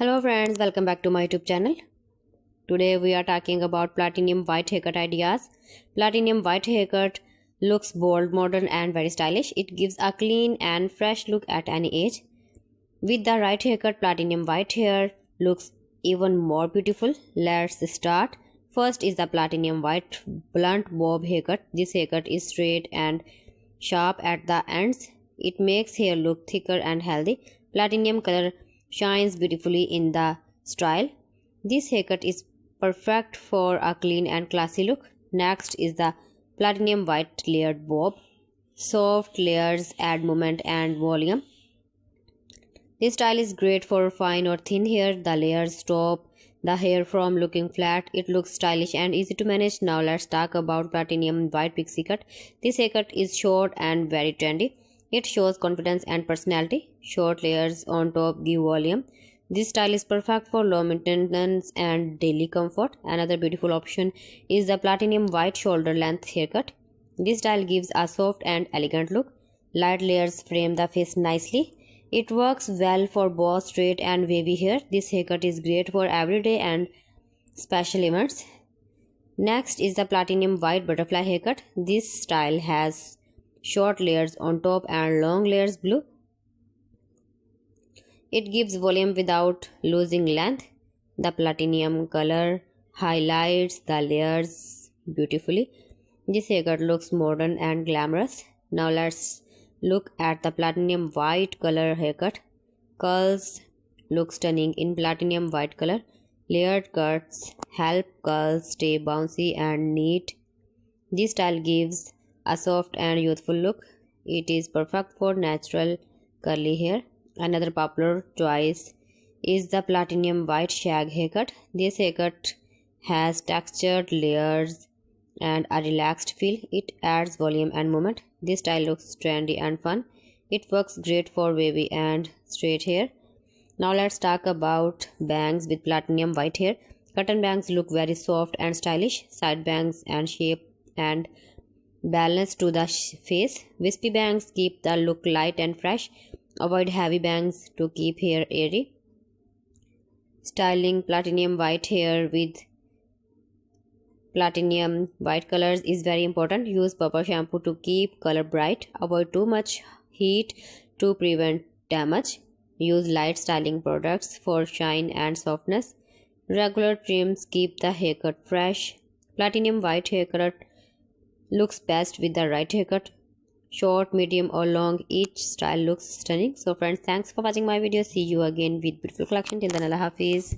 Hello friends, welcome back to my YouTube channel. Today we are talking about platinum white haircut ideas. Platinum white haircut looks bold, modern and very stylish. It gives a clean and fresh look at any age. With the right haircut, platinum white hair looks even more beautiful. Let's start. First is the platinum white blunt bob haircut. This haircut is straight and sharp at the ends. It makes hair look thicker and healthy. Platinum color shines beautifully in the style. This haircut is perfect for a clean and classy look. Next is the platinum white layered bob. Soft layers add movement and volume. This style is great for fine or thin hair. The layers stop the hair from looking flat. It looks stylish and easy to manage. Now let's talk about platinum white pixie cut. This haircut is short and very trendy. It shows confidence and personality. Short layers on top give volume. This style is perfect for low maintenance and daily comfort. Another beautiful option is the platinum white shoulder length haircut. This style gives a soft and elegant look. Light layers frame the face nicely. It works well for both straight and wavy hair. This haircut is great for everyday and special events. Next is the platinum white butterfly haircut. This style has short layers on top and long layers below. It gives volume without losing length. The platinum color highlights the layers beautifully. This haircut looks modern and glamorous. Now let's look at the platinum white color haircut. Curls look stunning in platinum white color. Layered cuts help curls stay bouncy and neat. This style gives a soft and youthful look. It is perfect for natural curly hair. Another popular choice is the platinum white shag haircut. This haircut has textured layers and a relaxed feel. It adds volume and movement. This style looks trendy and fun. It works great for wavy and straight hair. Now let's talk about bangs with platinum white hair. Cotton bangs look very soft and stylish. Side bangs and shape and balance to the face. Wispy bangs keep the look light and fresh. Avoid heavy bangs to keep hair airy. Styling platinum white hair with platinum white colors is very important. Use proper shampoo to keep color bright. Avoid too much heat to prevent damage. Use light styling products for shine and softness. Regular trims keep the haircut fresh. Platinum white haircut looks best with the right haircut. Short, medium or long, each style looks stunning. So friends, thanks for watching my video. See you again with beautiful collection. Till then, Allah Hafiz.